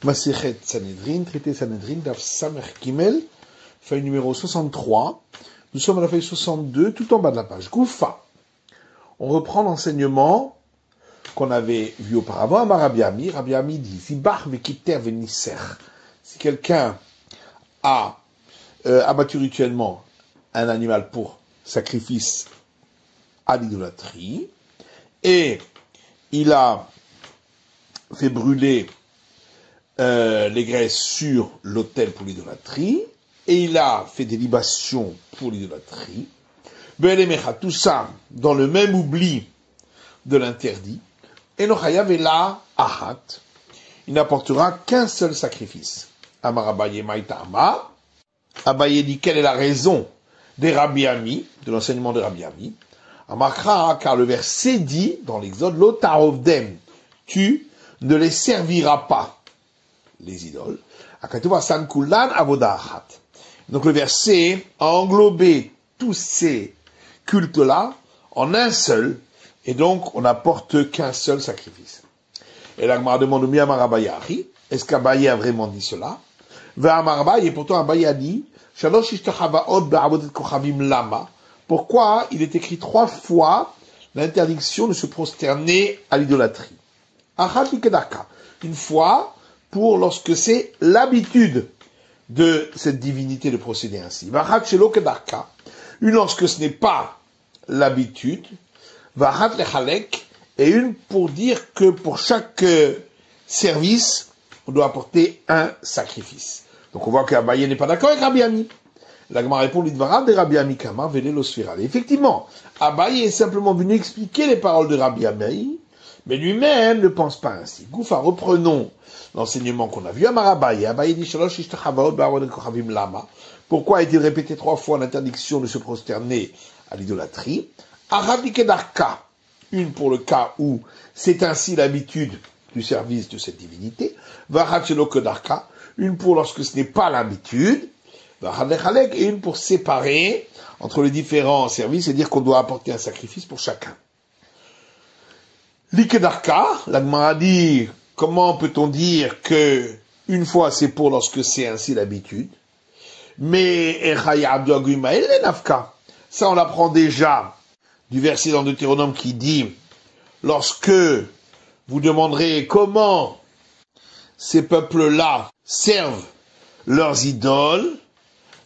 Masechet Sanhedrin, traité Sanhedrin, Daf Samer Gimel, feuille numéro 63. Nous sommes à la feuille 62, tout en bas de la page. Goufa. On reprend l'enseignement qu'on avait vu auparavant à Rabbi Ami. Rabbi Ami dit, si bar vekiter venisser, si quelqu'un a abattu rituellement un animal pour sacrifice à l'idolâtrie, et il a fait brûler les graisses sur l'autel pour l'idolâtrie, et il a fait des libations pour l'idolâtrie, tout ça dans le même oubli de l'interdit, et Nochayavela Ahat, il n'apportera qu'un seul sacrifice. Amar Abaye Maïtama, Abaye dit quelle est la raison des Rabbi Ami, de l'enseignement de Rabbi Ami. Amakra, car le verset dit dans l'Exode, Lotarovdem, tu ne les serviras pas, les idoles. Akatuva San Kulan Avoda Ahat. Donc le verset a englobé tous ces cultes-là en un seul, et donc on n'apporte qu'un seul sacrifice. Et la Gemara demande au Miyamar Abaye, est-ce qu'Abaye a vraiment dit cela? Et pourtant Abaye a dit, pourquoi il est écrit 3 fois l'interdiction de se prosterner à l'idolâtrie? Une fois pour lorsque c'est l'habitude de cette divinité de procéder ainsi. Une lorsque ce n'est pas l'habitude. Et une pour dire que pour chaque service, on doit apporter un sacrifice. Donc on voit qu'Abaye n'est pas d'accord avec Rabbi Ami. La Gemara répond, l'idvarav de Rabbi Ami Kama, vele l'osfiral. Effectivement, Abaye est simplement venu expliquer les paroles de Rabbi Ami, mais lui-même ne pense pas ainsi. Goufa, reprenons l'enseignement qu'on a vu. Amar Abaye, Abaye dit, shalosh ishtachavaot ba'avodat kochavim lama. Pourquoi a-t-il répété 3 fois l'interdiction de se prosterner à l'idolâtrie? Arad likedarka. Une pour le cas où c'est ainsi l'habitude du service de cette divinité. Vachat shelo kedarka. Une pour lorsque ce n'est pas l'habitude. Et une pour séparer entre les différents services et dire qu'on doit apporter un sacrifice pour chacun. L'ikedarka, la Gemara dit, comment peut-on dire que une fois c'est pour lorsque c'est ainsi l'habitude, mais ça on l'apprend déjà du verset dans Deutéronome qui dit, lorsque vous demanderez comment ces peuples-là servent leurs idoles,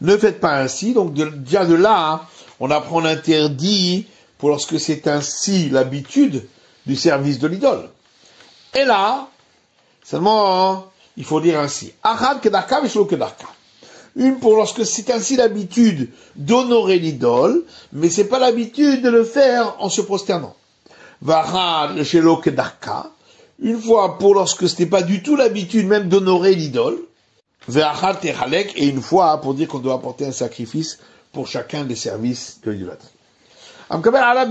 ne faites pas ainsi. Donc déjà de là, on apprend l'interdit pour lorsque c'est ainsi l'habitude du service de l'idole. Et là, seulement, il faut dire ainsi. Ahad kedarka veshelo kedarka. Une pour lorsque c'est ainsi l'habitude d'honorer l'idole, mais c'est pas l'habitude de le faire en se prosternant. Vahad shelo kedarka. Une fois pour lorsque ce n'est pas du tout l'habitude même d'honorer l'idole. Et une fois pour dire qu'on doit apporter un sacrifice pour chacun des services de l'idolâtrie. On a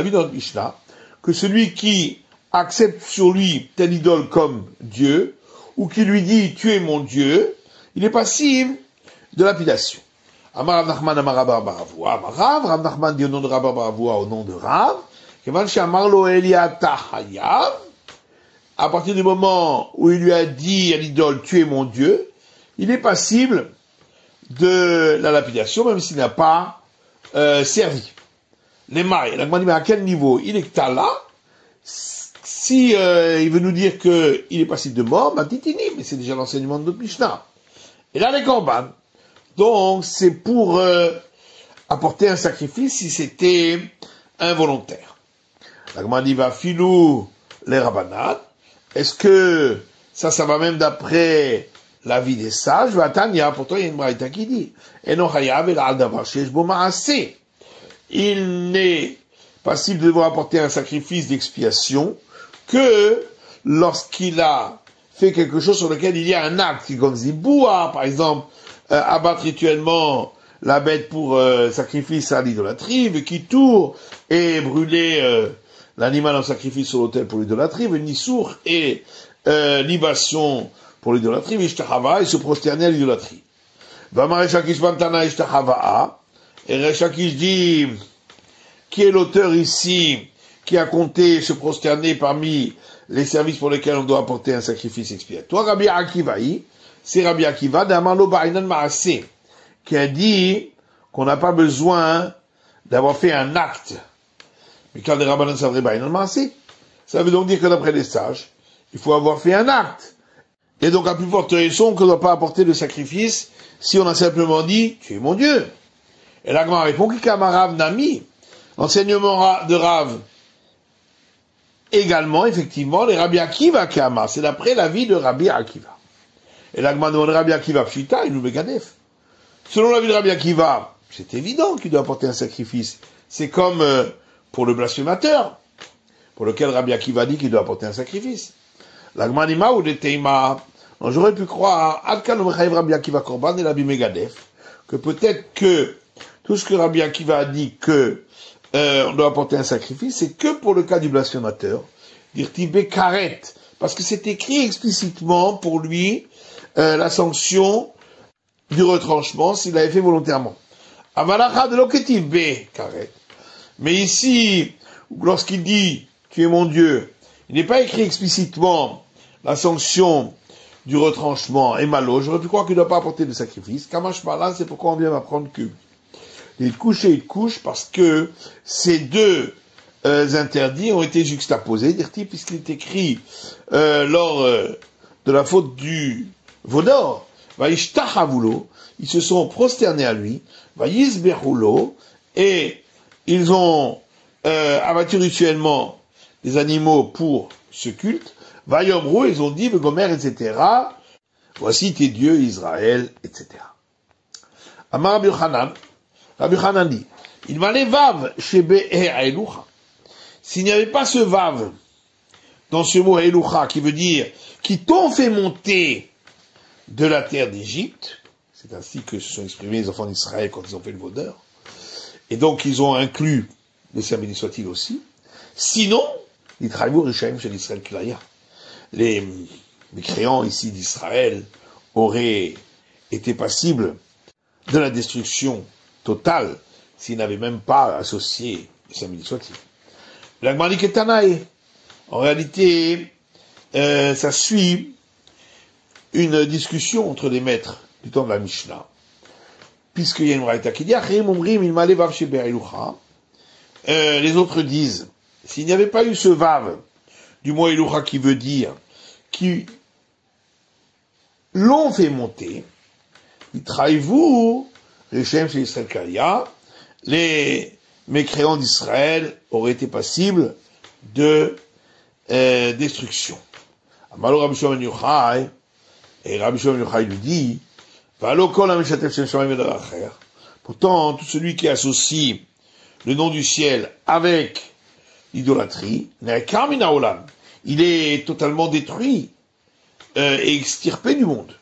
vu dans le Mishnah que celui qui accepte sur lui telle idole comme Dieu, ou qui lui dit tu es mon Dieu, il est passible de lapidation. Amar Rav Nachman Amar Rav Baravua. Rav Nachman dit au nom de Rav Baravua au nom de Rav. À partir du moment où il lui a dit à l'idole, tu es mon Dieu, il est passible de la lapidation, même s'il n'a pas servi. Les mailles, la demande, mais à quel niveau? Il est là. Si il veut nous dire qu'il est passible de mort, titini, mais c'est déjà l'enseignement de notre Mishnah. Et là, les korban. Donc, c'est pour apporter un sacrifice si c'était involontaire. La demande, il va filou les rabanat. Est-ce que ça va même d'après l'avis des sages? Pourtant, il y a une braïta qui dit, il n'est passible de devoir apporter un sacrifice d'expiation que lorsqu'il a fait quelque chose sur lequel il y a un acte, comme Ziboua, par exemple, abattre rituellement la bête pour sacrifice à l'idolâtrie, qui tourne et brûler l'animal en sacrifice sur l'autel pour l'idolâtrie, Nissour et libation pour l'idolâtrie, Vishtachava, et se prosterner à l'idolâtrie. Vamareshakish Vantana Ishtachava, et Reshakish dit, qui est l'auteur ici, qui a compté se prosterner parmi les services pour lesquels on doit apporter un sacrifice expiatoire. Rabbi Akiva, c'est Rabbi Akiva d'Amalo Bainan Maaseh, qui a dit qu'on n'a pas besoin d'avoir fait un acte. Mais quand les Rabbanan Savre Bainan Maaseh, ça veut donc dire que d'après les sages, il faut avoir fait un acte. Et donc, à plus forte raison, qu'on ne doit pas apporter de sacrifice si on a simplement dit, tu es mon Dieu. Et l'Agma répond, Kikama Nami, l'enseignement de Rav, également, effectivement, les Rabbi Akiva Kama, c'est d'après l'avis de Rabbi Akiva. Et l'Agma demande Rabbi Akiva Pshita, il nous Megadef. Selon l'avis de Rabbi Akiva, c'est évident qu'il doit apporter un sacrifice. C'est comme pour le blasphémateur, pour lequel Rabbi Akiva dit qu'il doit apporter un sacrifice. L'Agma Nima ou des Teima, j'aurais pu croire, Adkan Rabbi Akiva Korban et Rabbi Megadef, que peut-être que tout ce que Rabbi Akiva a dit que on doit apporter un sacrifice, c'est que pour le cas du blasphémateur, dire Tibé Karet, parce que c'est écrit explicitement pour lui la sanction du retranchement s'il l'avait fait volontairement. Amalacha de l'oketiv B Karet. Mais ici, lorsqu'il dit tu es mon Dieu, il n'est pas écrit explicitement la sanction du retranchement et malo. J'aurais pu croire qu'il ne doit pas apporter de sacrifice. Kamash Malan, c'est pourquoi on vient m'apprendre que il couche et il couche parce que ces deux interdits ont été juxtaposés, puisqu'il est écrit lors de la faute du Vaudor, Vaishtachavulo, ils se sont prosternés à lui, Vaïsberulo, et ils ont abattu rituellement des animaux pour ce culte, Vayomro, ils ont dit, Gomer, etc., voici tes dieux, Israël, etc. Amar Rabbi Yochanan, Rabbi Yochanan dit, il m'a les vav chez Be'elucha. S'il n'y avait pas ce vav dans ce mot Elucha, qui veut dire qui t'ont fait monter de la terre d'Égypte, c'est ainsi que se sont exprimés les enfants d'Israël quand ils ont fait le vaudeur, et donc ils ont inclus les saints bénis soit-il aussi. Sinon, les Traïmou Rishaim chez l'Israël Kulaya, les mécréants ici d'Israël auraient été passibles de la destruction totale s'ils n'avaient même pas associé les saints bénis soit-il. L'Agmani Ketanaï, en réalité, ça suit une discussion entre les maîtres du temps de la Mishnah, puisqu'il y a une raïta qui dit les autres disent, s'il n'y avait pas eu ce vav du mot Elucha qui veut dire qui l'ont fait monter, vous Rechem chez Israël Kaya, les mécréants d'Israël auraient été passibles de destruction. Amalo Rabbi Shimon Yochai, et Rabbi Shimon Yochai lui dit, pourtant, tout celui qui associe le nom du ciel avec l'idolâtrie, il est totalement détruit et extirpé du monde.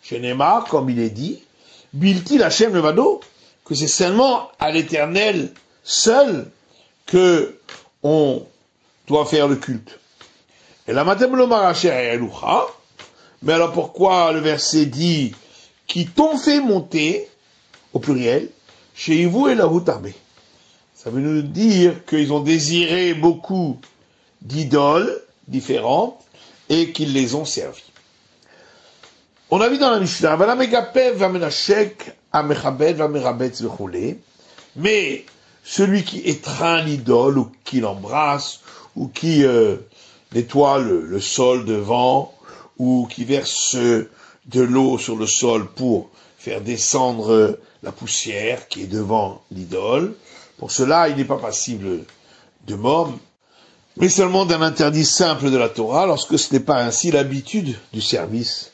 Chez Neymar, comme il est dit, Bilti Lachem Levado, que c'est seulement à l'Éternel seul que on doit faire le culte. Et la matem lo maracher elucha, mais alors pourquoi le verset dit qui t'ont fait monter, au pluriel, chez vous et la Houtarbe. Ça veut nous dire qu'ils ont désiré beaucoup d'idoles différentes et qu'ils les ont servis. On a vu dans la Mishnah, mais celui qui étreint l'idole ou qui l'embrasse ou qui nettoie le sol devant ou qui verse de l'eau sur le sol pour faire descendre la poussière qui est devant l'idole, pour cela il n'est pas passible de mort, mais seulement d'un interdit simple de la Torah lorsque ce n'est pas ainsi l'habitude du service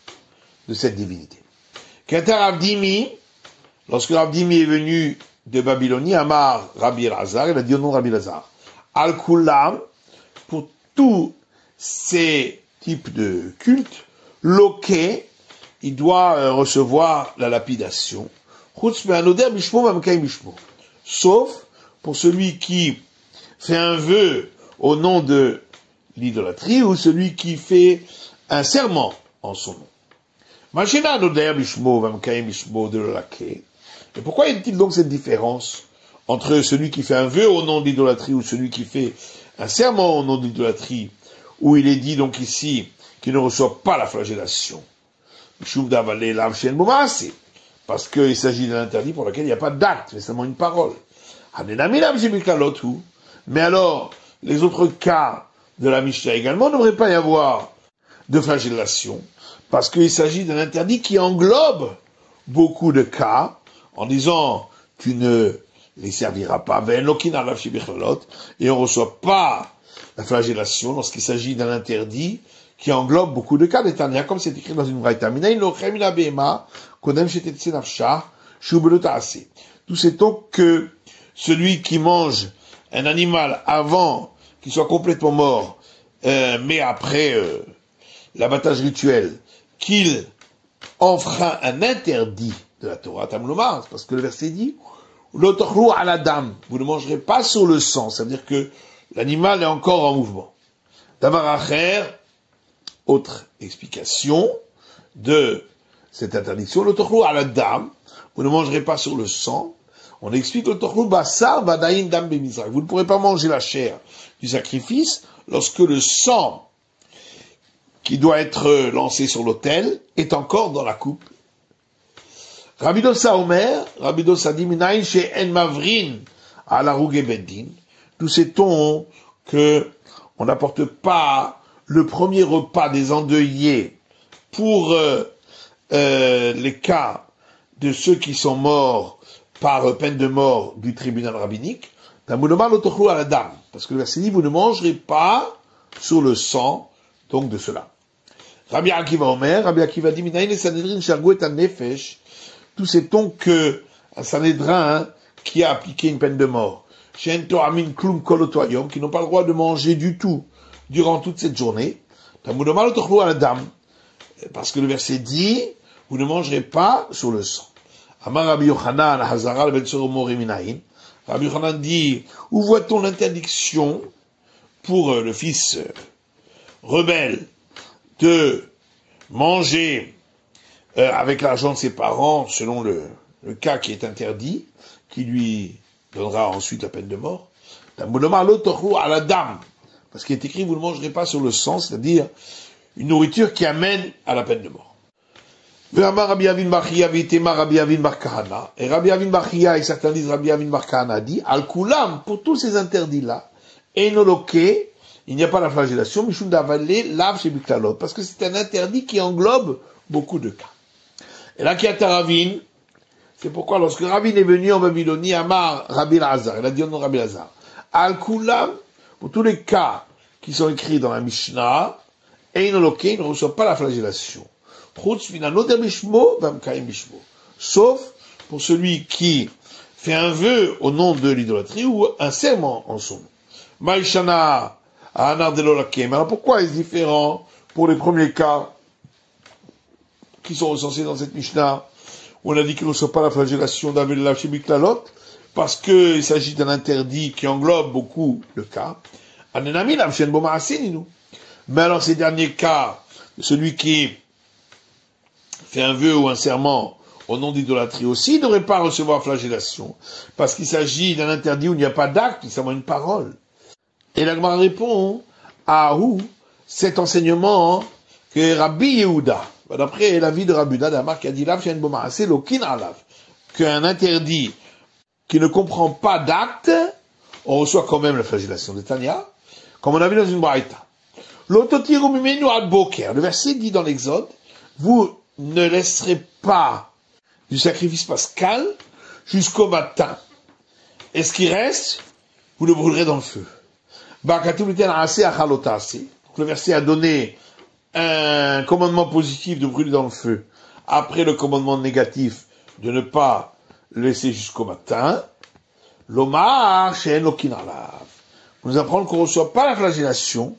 de cette divinité. Quant à Rav Dimi, lorsque Rav Dimi est venu de Babylonie, Amar Rabbi Elazar, il a dit au nom de Rabbi Elazar, Al-Kulam, pour tous ces types de cultes, Loké, il doit recevoir la lapidation, sauf pour celui qui fait un vœu au nom de l'idolâtrie ou celui qui fait un serment en son nom. Et pourquoi y a-t-il donc cette différence entre celui qui fait un vœu au nom de l'idolâtrie ou celui qui fait un serment au nom de l'idolâtrie où il est dit donc ici qu'il ne reçoit pas la flagellation. Parce qu'il s'agit d'un interdit pour lequel il n'y a pas d'acte, mais seulement une parole. Mais alors, les autres cas de la Mishnah également ne devraient pas y avoir de flagellation, parce qu'il s'agit d'un interdit qui englobe beaucoup de cas, en disant tu ne les serviras pas, et on ne reçoit pas la flagellation lorsqu'il s'agit d'un interdit qui englobe beaucoup de cas d'Etania, comme c'est écrit dans une braïta. Tout sait-on que celui qui mange un animal avant qu'il soit complètement mort, mais après l'abattage rituel, qu'il enfreint un interdit de la Torah, Tamlomar, parce que le verset dit, l'otochlu à la dame, vous ne mangerez pas sur le sang, ça veut dire que l'animal est encore en mouvement. Davaracher, autre explication de cette interdiction, l'otochlu à la dame, vous ne mangerez pas sur le sang. On explique l'otochlu basar vadayin dam bemizrak. Vous ne pourrez pas manger la chair du sacrifice lorsque le sang qui doit être lancé sur l'autel est encore dans la coupe. Rabbi Dossa Omer, Rabbi Dossa dit minayin she'en mavrin ala ruge beddin. Nous sait-on que on n'apporte pas le premier repas des endeuillés pour les cas de ceux qui sont morts par peine de mort du tribunal rabbinique. Parce que le verset dit, vous ne mangerez pas sur le sang, donc de cela. Rabbi Akiva Omer, Rabbi Akiva dit, tout sait-on que un Sanhédrin qui a appliqué une peine de mort, qui n'ont pas le droit de manger du tout durant toute cette journée, parce que le verset dit, vous ne mangerez pas sur le sang. Amar Rabbi Yochanan, Hazara, ben Soromori Minaïn. Rabbi Yochanan dit, où voit-on l'interdiction pour le fils rebelle de manger avec l'argent de ses parents, selon le cas qui est interdit, qui lui donnera ensuite la peine de mort. À la dame, parce qu'il est écrit, vous ne mangerez pas sur le sang, c'est-à-dire une nourriture qui amène à la peine de mort. Et Rabbi Avin Bar Chaya, et certains disent Rabbi Avin Bar Kahana dit, Al-Kulam, pour tous ces interdits-là, Enoloke, il n'y a pas la flagellation, Mishum Davale, Lav Shebiklalot, parce que c'est un interdit qui englobe beaucoup de cas. Et là, qui a Ravin, c'est pourquoi lorsque Ravin est venu en Babylonie, Amar Rabbi Lazar, il a dit au nom de Rabbi Lazar, Al-Kulam, pour tous les cas qui sont écrits dans la Mishnah, Enoloke, il ne reçoit pas la flagellation. Sauf pour celui qui fait un vœu au nom de l'idolâtrie ou un serment en son nom. Maïshana, Anar de l'Olakem. Alors pourquoi est-ce différent pour les premiers cas qui sont recensés dans cette Mishnah où on a dit qu'il ne reçoit pas la flagellation d'Avella Shebiklalot parce qu'il s'agit d'un interdit qui englobe beaucoup de cas. Mais alors ces derniers cas, celui qui fait un vœu ou un serment au nom d'idolâtrie aussi, il ne devrait pas recevoir flagellation, parce qu'il s'agit d'un interdit où il n'y a pas d'acte, c'est seulement une parole. Et la Gemara répond à où cet enseignement que Rabbi Yehuda, d'après l'avis de Rabbi Yehuda, d'Amar qui a dit Lav Shen Boma, c'est l'okin alav, qu'un interdit qui ne comprend pas d'acte, on reçoit quand même la flagellation de Tanya, comme on a vu dans une braïta. L'autotiru mimenu ad boker, le verset dit dans l'Exode, vous ne laisserez pas du sacrifice pascal jusqu'au matin. Et ce qui reste, vous le brûlerez dans le feu. Donc le verset a donné un commandement positif de brûler dans le feu, après le commandement négatif de ne pas le laisser jusqu'au matin. L'omar she'en lokin alav. Nous apprend qu'on ne reçoit pas la flagellation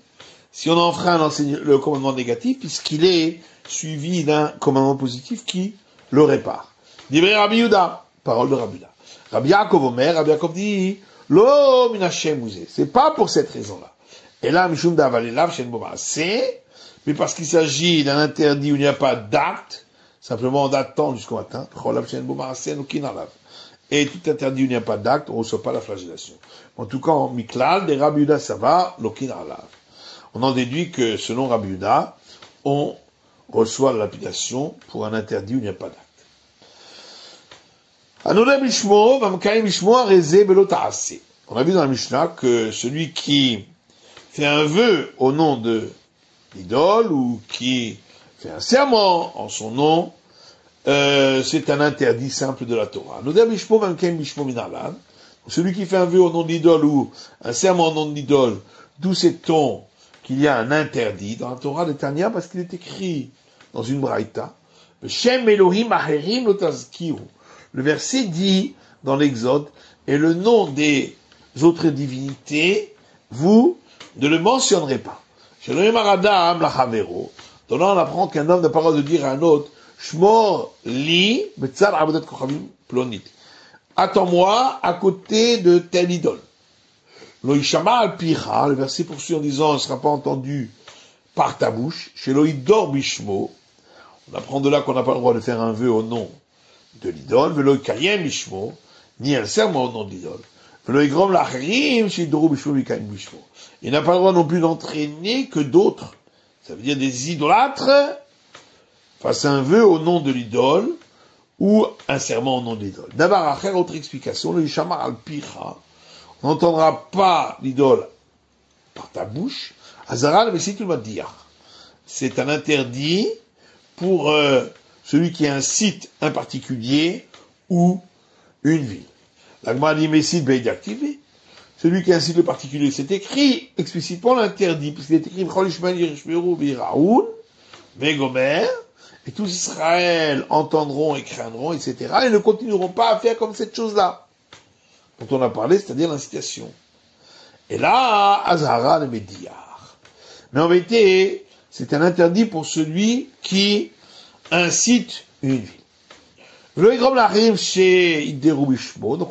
si on enfreint le commandement négatif, puisqu'il est suivi d'un commandement positif qui le répare. Divrei Rabbi Yehuda, parole de Rabbi Yehuda. Rabbi Yaakov Omer, Rabbi Yaakov dit, Lo min Hashem uzeh. C'est pas pour cette raison-là. Et là, Mishum d'Avalé Lav Shen Boma, c'est, mais parce qu'il s'agit d'un interdit où il n'y a pas d'acte, simplement d'attendre jusqu'au matin, et tout interdit où il n'y a pas d'acte, on ne reçoit pas la flagellation. En tout cas, en Miklal, des Rabbi Yehuda, ça va, Lokin Alav. On en déduit que, selon Rabbi Yehuda, on reçoit la lapidation pour un interdit où il n'y a pas d'acte. On a vu dans la Mishnah que celui qui fait un vœu au nom de l'idole ou qui fait un serment en son nom, c'est un interdit simple de la Torah. Celui qui fait un vœu au nom de l'idole ou un serment au nom de l'idole, d'où sait-on qu'il y a un interdit dans la Torah de Tanya, parce qu'il est écrit dans une braïta, le verset dit dans l'Exode, et le nom des autres divinités, vous ne le mentionnerez pas. Donnant, on apprend qu'un homme n'a pas le droit de dire à un autre, Shmor li betzar avodat kochavim plonit. Attends-moi à côté de telle idole. Loïshama al picha, le verset poursuit en disant, ne sera pas entendu par ta bouche. Chez Loïdor bishmo, on apprend de là qu'on n'a pas le droit de faire un vœu au nom de l'idole. Veloï kayem bishmo, ni un serment au nom de l'idole. Veloï grom lacherim, chez Idoro bishmo, mikayem bishmo. Il n'a pas le droit non plus d'entraîner que d'autres. Ça veut dire des idolâtres fassent un vœu au nom de l'idole ou un serment au nom de l'idole. D'abord, après, autre explication, le Yishamar al-Picha, on n'entendra pas l'idole par ta bouche, Azaral, mais si tu vas dire. C'est un interdit pour celui qui incite un particulier ou une ville. L'Agma dit, mais si activé. Celui qui incite le particulier, c'est écrit explicitement l'interdit, puisqu'il est écrit, et tous Israël entendront et craindront, etc., et ne continueront pas à faire comme cette chose-là, dont on a parlé, c'est-à-dire l'incitation. Et là, Azhara le Médiar. Mais en vérité, c'est un interdit pour celui qui incite une ville. Donc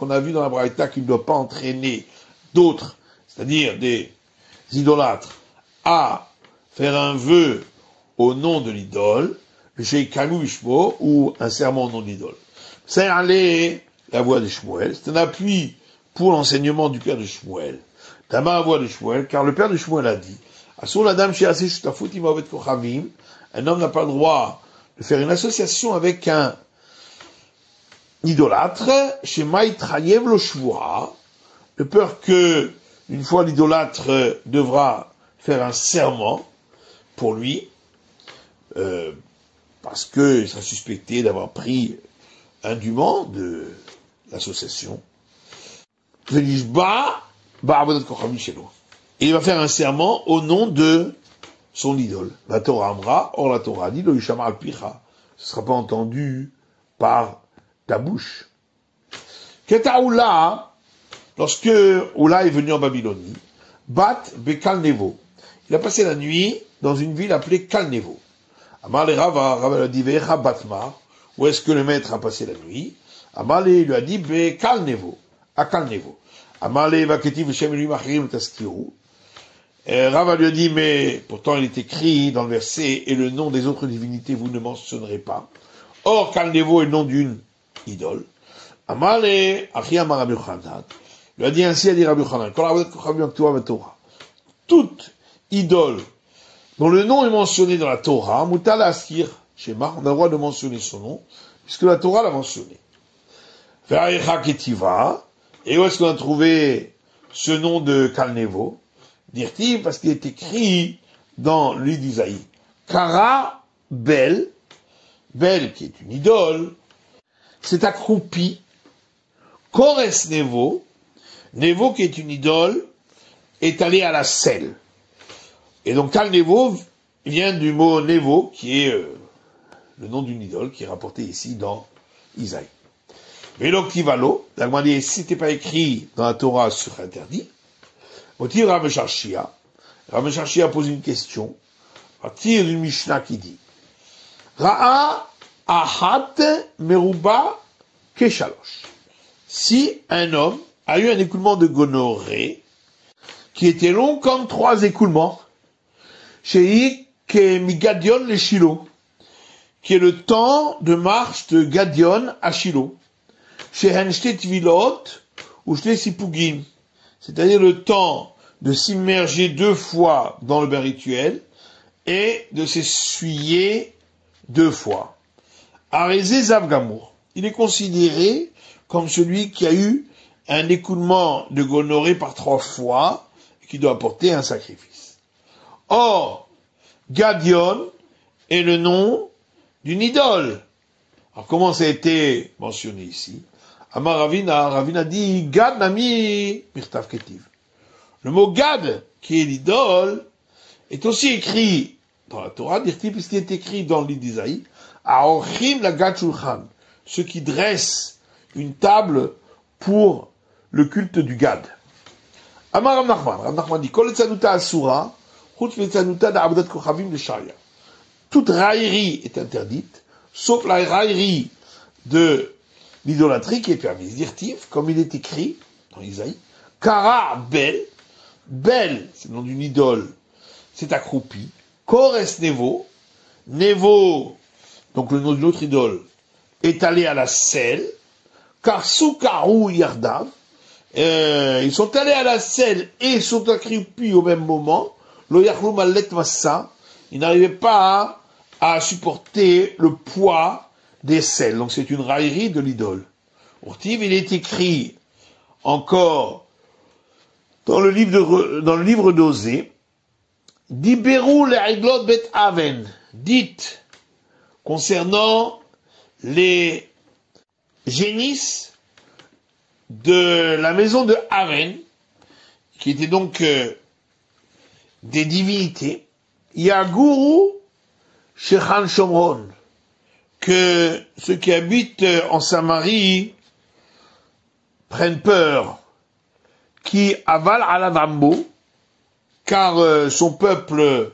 on a vu dans la Braïta qu'il ne doit pas entraîner d'autres, c'est-à-dire des idolâtres, à faire un vœu au nom de l'idole, chez Kamu Bishmo, ou un serment au nom de l'idole. C'est aller la voix de Shmuel, c'est un appui pour l'enseignement du père de Shmuel. D'abord la voix de Shmuel, car le père de Shmuel a dit, Asur la dame chez Asé Shutafut Imavet Kochavim, un homme n'a pas le droit de faire une association avec un idolâtre, chez Maïtrayev lo Shvua, de peur que, une fois l'idolâtre devra faire un serment pour lui, parce qu'il sera suspecté d'avoir pris indûment de l'association. Et il va faire un serment au nom de son idole. La Torah Amra, or la Torah dit, lo yishama al picha, ce ne sera pas entendu par ta bouche. Keta Oula, lorsque Oula est venu en Babylonie, Bat Bekal Nevo, il a passé la nuit dans une ville appelée Kalnevo. Amar le Rava lui a dit, Vecha Batmar, où est-ce que le maître a passé la nuit? Amar lui a dit, Bekal Nevo, à Kalnevo. Amar le Vaketi Veshem Elohim Achirim Taskiru. Rava lui a dit, mais pourtant il est écrit dans le verset, et le nom des autres divinités vous ne mentionnerez pas. Or, Kalnevo est le nom d'une idole. Amar le Achi Amar Rabbi Yochanan. Il a dit ainsi à dire Rabbi Yochanan, toute idole dont le nom est mentionné dans la Torah, Mutal Askir, Shema, on a le droit de mentionner son nom, puisque la Torah l'a mentionné. Ve'ayecha Ketiva, et où est-ce qu'on a trouvé ce nom de Kalnevo? Dirti, parce qu'il est écrit dans le livre d'Isaïe. Kara Bel, Bel qui est une idole, s'est accroupi, Kores Nevo, Nevo qui est une idole, est allé à la selle. Et donc Kalnevo vient du mot Nevo, qui est le nom d'une idole, qui est rapporté ici dans Isaïe. Veloktivalo, la demandé si c'était pas écrit dans la Torah sur interdit. Motiv Rav Shashia. Rav Shashia pose une question, à partir d'une Mishnah qui dit Ra'a ahat meruba keshalosh. Si un homme a eu un écoulement de gonorrhée qui était long comme 3 écoulements, chez Migadion le Shiloh, qui est le temps de marche de Gadion à Shiloh, chez Henshte Tvilot ou Shte Sipugim, c'est-à-dire le temps de s'immerger 2 fois dans le bain rituel et de s'essuyer 2 fois. Arézé Zavgamour, il est considéré comme celui qui a eu un écoulement de gonorrhée par 3 fois et qui doit apporter un sacrifice. Or, Gadion est le nom d'une idole. Alors comment ça a été mentionné ici? Amar Ravina dit Gad Nami Mirtav Ketiv. Le mot Gad, qui est l'idole, est aussi écrit dans la Torah, puisqu'il est écrit dans le livre d'Isaïe, Aorchim la Gad Shulchan, ceux qui dressent une table pour le culte du Gad. Amar Rav Nachman dit Kol etzanuta asura, chutz etzanuta da'avodat kochavim de Sharia. Toute raillerie est interdite, sauf la raillerie de l'idolâtrie qui est permise. Dirtiv, comme il est écrit dans Isaïe, Kara Bel, Bel, c'est le nom d'une idole, c'est accroupi. Kores Nevo, Nevo, donc le nom d'une autre idole, est allé à la selle, car Soukarou Yardav, ils sont allés à la selle et sont accroupis au même moment, Lo Yachlou Mallet Massa, ils n'arrivaient pas à supporter le poids des selles. Donc c'est une raillerie de l'idole. Urtiv, il est écrit encore dans le livre d'Osée, Diberou le'iglot bet aven, dites concernant les génisses de la maison de Aven, qui étaient donc des divinités, Yaguru Shechan Shomron, que ceux qui habitent en Samarie prennent peur, qui aval alavambo, car son peuple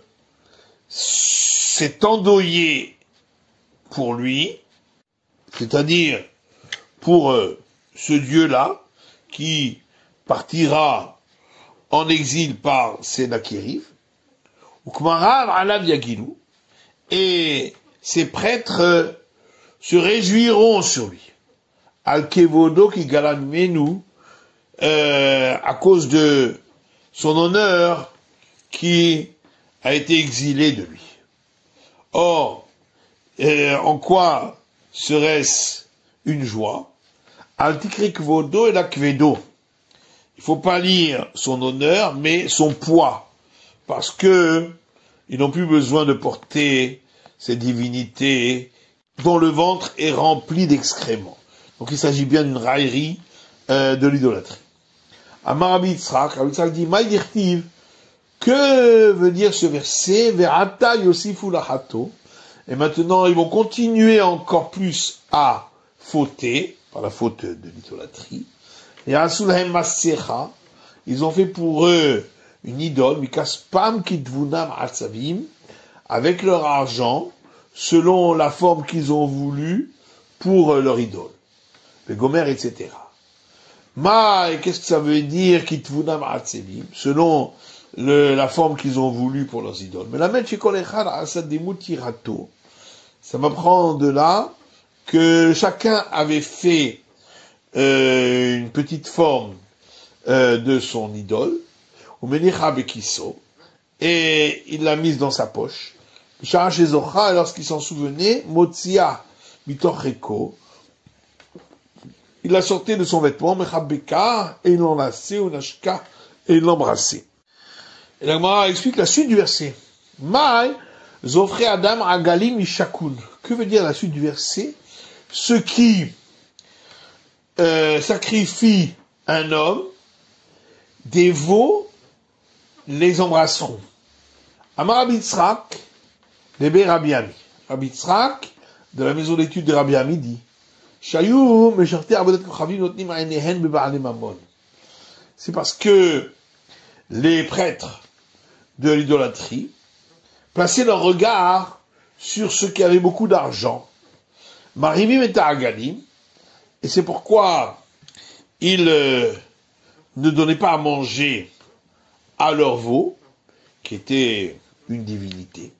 s'est endeuillé pour lui, c'est-à-dire pour ce Dieu-là, qui partira en exil par Sénachériv, ou Kmarav alav yagilou, et ces prêtres se réjouiront sur lui. Al-Kevodo qui galamenu, à cause de son honneur qui a été exilé de lui. Or, en quoi serait-ce une joie? Al-Tikri Kvodo et la Kvedo. Il faut pas lire son honneur, mais son poids. Parce que ils n'ont plus besoin de porter ces divinités dont le ventre est rempli d'excréments. Donc il s'agit bien d'une raillerie de l'idolâtrie. Amar Rabbi Yitzhak dit, Maïdirtiv, que veut dire ce verset? Ve'ata yosifu lachato. Et maintenant, ils vont continuer encore plus à fauter, par la faute de l'idolâtrie. Et asulahem masecha, ils ont fait pour eux une idole, mikaspam kitvunam atzavim, avec leur argent, selon la forme qu'ils ont voulu pour leur idole. Le gomer, etc. Et qu'est-ce que ça veut dire, kitvunam atzavim, selon la forme qu'ils ont voulu pour leurs idoles. Mais la même shekolechad asademutirato, ça m'apprend de là que chacun avait fait une petite forme de son idole, et il l'a mise dans sa poche. Lorsqu'il s'en souvenait, Motzia mitocheko, il la sortait de son vêtement, et il l'enlaçait, et il l'embrassait. Et la Gemara explique la suite du verset. Mai, Zofre Adam Agalim Ishakun. Que veut dire la suite du verset? Ceux qui sacrifient un homme, des veaux les embrasseront. Amar Rabbi Yitzhak, bébé Rabbi Ami. Rabbi Yitzhak, de la maison d'études de Rabbi Ami, dit Shayou mesharti avodat kochavim notnim einehen beba'alei mamon. C'est parce que les prêtres de l'idolâtrie plaçaient leur regard sur ceux qui avaient beaucoup d'argent. Marimim et Agalim, et c'est pourquoi ils ne donnaient pas à manger à leur veau, qui était une divinité.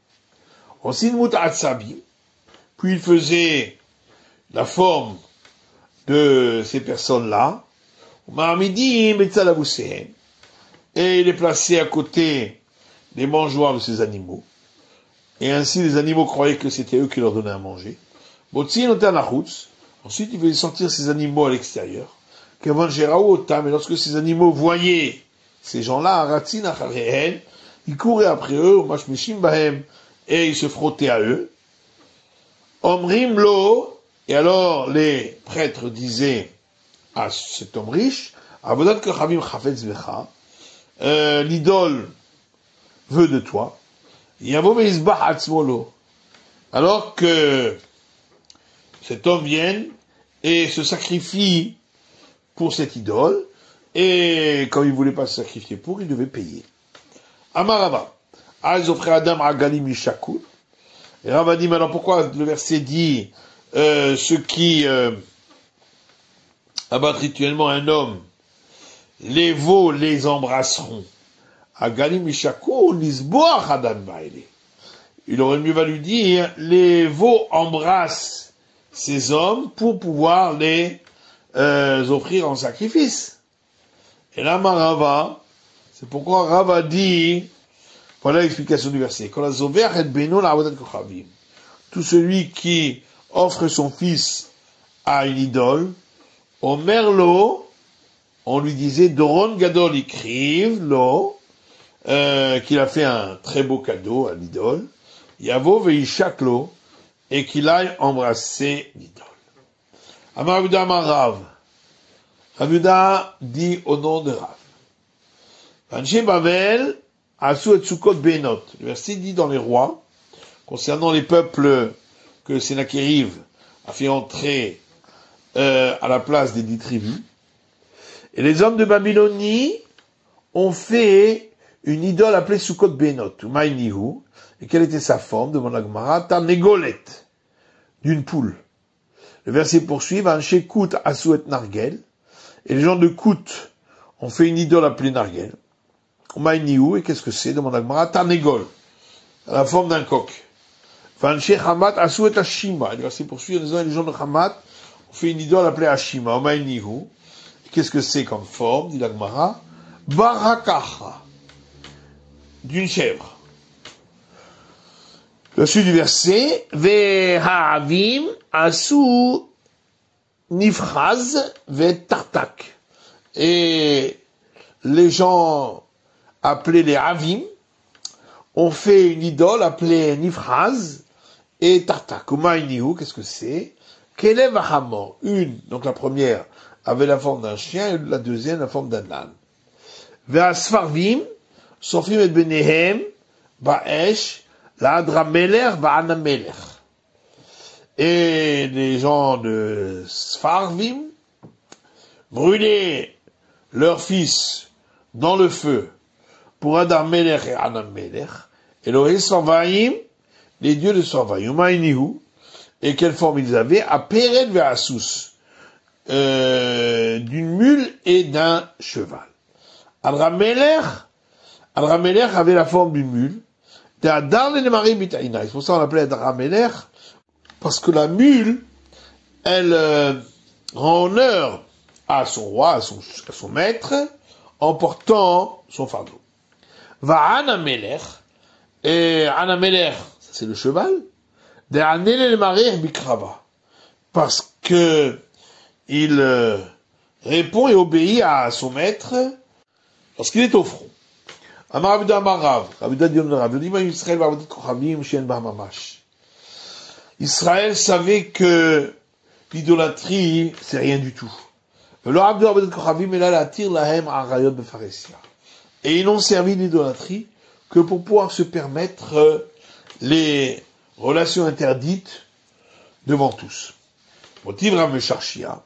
Osinmut Atsabi, puis ils faisaient la forme de ces personnes-là, Mahamidim et Tzalaboussehem, et il est placé à côté des mangeoires de ces animaux. Et ainsi, les animaux croyaient que c'était eux qui leur donnaient à manger. Ensuite, il faisait sortir ces animaux à l'extérieur. Et lorsque ces animaux voyaient ces gens-là, ils couraient après eux, et ils se frottaient à eux. Omrim lo, et alors les prêtres disaient à cet homme riche, l'idole veut de toi. Alors que cet homme vienne et se sacrifie pour cette idole, et quand il ne voulait pas se sacrifier pour, il devait payer. Amarava, Adam Agalim Mishakur. Et Rava dit, maintenant pourquoi le verset dit, ceux qui abattent rituellement un homme, les veaux les embrasseront. Agalim Mishakur, Lisboach Adam Baile. Il aurait mieux valu dire, les veaux embrassent ces hommes pour pouvoir les offrir en sacrifice. Et là, Rava, c'est pourquoi Rava dit, voilà l'explication du verset. Tout celui qui offre son fils à une idole, au merlo, on lui disait, Doron Gadol écrive, qu'il a fait un très beau cadeau à l'idole, Yavo Veishaklo, et qu'il aille embrasser l'idole. Amar Rav Yehuda Amar Rav. Rav Yehuda dit au nom de Rav. Anshe Bavel Asu et Sukkot Benot. Le verset dit dans les rois, concernant les peuples que Sénachériv a fait entrer à la place des 10 tribus. Et les hommes de Babylonie ont fait une idole appelée Sukkot Benot, ou Maïnihu. Et quelle était sa forme, demande la Gemara, Tarnegolet, d'une poule. Le verset poursuit, Anshe Kout Asu et Nargel. Et les gens de Kout ont fait une idole appelée Nargel. Maïniou, et qu'est-ce que c'est? Demande la Gemara, Tarnegol, à la forme d'un coq. Anshe Hamat Asu et Hashima. Et le verset poursuit, les gens de Hamat ont fait une idole appelée Hashima, Maïniou. Qu'est-ce que c'est comme forme? Dit la Gemara, Barakacha, d'une chèvre. Le suite du verset, Ve'ha'avim asu nifraz ve'tartak. Et les gens appelés les Havim ont fait une idole appelée Nifraz et Tartak. Qu'est-ce que c'est? Kelev Hamor. Une, donc la première, avait la forme d'un chien et la deuxième la forme d'un âne. Ve'asfarvim, Sofim et Benehem, Ba'esh, la Adrameler, Ba'anameler. Et les gens de Sfarvim brûlaient leur fils dans le feu pour Adrameler et Anameler. Et le Sfarvaim, les dieux de Sfarvaim, Maïnihu, et quelle forme ils avaient? À Péred Ve'asus, d'une mule et d'un cheval. Adrameler avait la forme d'une mule. C'est pour ça qu'on l'appelait Adrameler, parce que la mule, elle rend honneur à son roi, à son maître, en portant son fardeau. Va Anameler, et Anameler, c'est le cheval, de Anele Marir Bikrava, parce que il répond et obéit à son maître lorsqu'il est au front. Amar Rav Yehuda Amar Rav. Rav Yehuda dit au Rav, Israël savait que l'idolâtrie, c'est rien du tout. Et ils n'ont servi l'idolâtrie que pour pouvoir se permettre les relations interdites devant tous. Motiv Rav Mesharshia.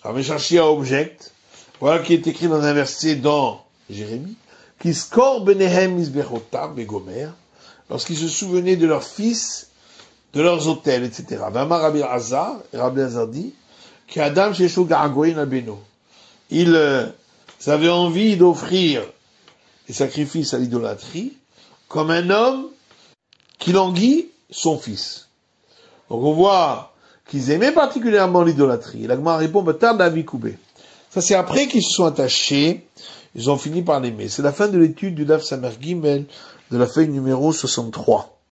Rav Mesharshia objecte, voilà qui est écrit dans un verset dans Jérémie, qui score benehem isbechotam begomer, lorsqu'ils se souvenaient de leurs fils, de leurs hôtels, etc. Vamar Rabbi Azar, et Rabbi Azar dit, qu'Adam sheshu garagoyin albeno. Ils avaient envie d'offrir les sacrifices à l'idolâtrie, comme un homme qui languit son fils. Donc on voit qu'ils aimaient particulièrement l'idolâtrie. La Gemara répond, Batar Davikoubé. Ça, c'est après qu'ils se sont attachés, ils ont fini par l'aimer. C'est la fin de l'étude du Daf Samer Gimel, de la feuille numéro 63.